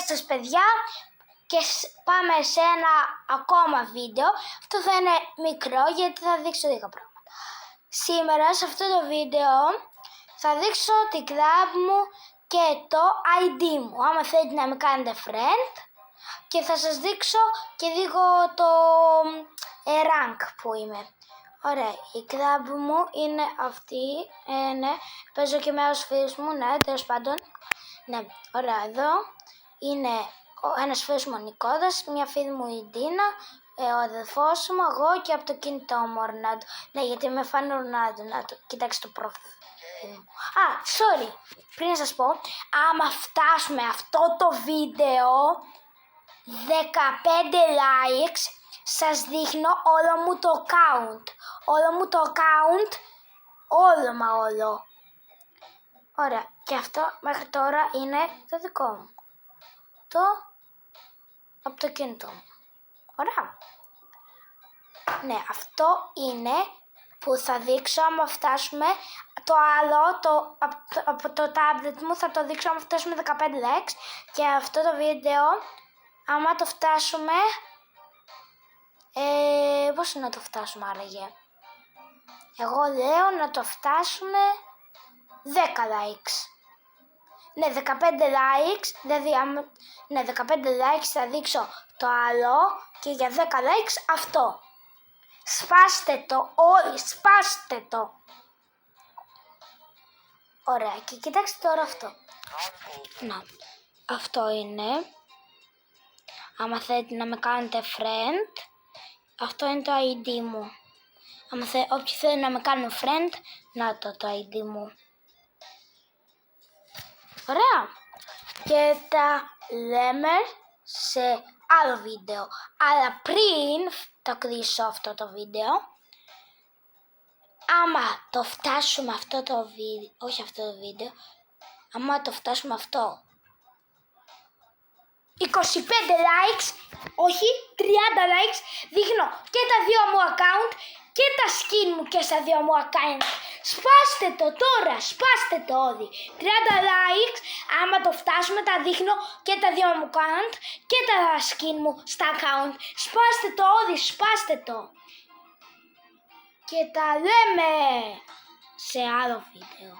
Σας παιδιά, και πάμε σε ένα ακόμα βίντεο. Αυτό θα είναι μικρό γιατί θα δείξω λίγα πράγματα. Σήμερα σε αυτό το βίντεο θα δείξω την club μου και το ID μου. Άμα θέλετε να με κάνετε friend, και θα σας δείξω και λίγο το rank που είμαι. Ωραία, η club μου είναι αυτή, ναι, παίζω και με άλλους φίλους μου, ναι, τέλος πάντων. Ναι, ωραία, εδώ είναι ένας φίλος μου ο Νικόδας, μια φίλη μου η Ντίνα, ο αδελφός μου, εγώ και από το κινητό μου ο Ρονάλντο. Ναι, γιατί με φάνε ο Ρονάλντο, να το κοιτάξτε το προφίλ μου. Sorry, πριν να σας πω, άμα φτάσουμε αυτό το βίντεο 15 likes, σας δείχνω όλο μου το account. Όλο μου το account, όλο μα όλο. Ωραία, και αυτό μέχρι τώρα είναι το δικό μου. Το από το κινητό μου. Ωραία. Ναι, αυτό είναι που θα δείξω άμα φτάσουμε. Το άλλο, από το tablet μου θα το δείξω άμα φτάσουμε 15 likes. Και αυτό το βίντεο, άμα το φτάσουμε... πώς να το φτάσουμε άραγε? Εγώ λέω να το φτάσουμε 10 likes. Ναι, 15 likes, δηλαδή ναι, 15 likes θα δείξω το άλλο και για 10 likes αυτό. Σπάστε το όλοι, σπάστε το. Ωραία, και κοιτάξτε τώρα αυτό. Να, αυτό είναι. Άμα θέλετε να με κάνετε friend, αυτό είναι το ID μου. Όποιοι θέλουν να με κάνουν friend, να το ID μου. Ωραία. Και τα λέμε σε άλλο βίντεο. Αλλά πριν το κλείσω αυτό το βίντεο, άμα το φτάσουμε αυτό το βίντεο, όχι αυτό το βίντεο, άμα το φτάσουμε αυτό 25 likes, όχι 30 likes, δείχνω και τα δύο μου account και τα skin μου και στα δύο μου account. Σπάστε το τώρα, σπάστε το όλοι. 30 likes, άμα το φτάσουμε τα δείχνω και τα δύο μου account και τα skin μου στα account. Σπάστε το όλοι, σπάστε το. Και τα λέμε σε άλλο βίντεο.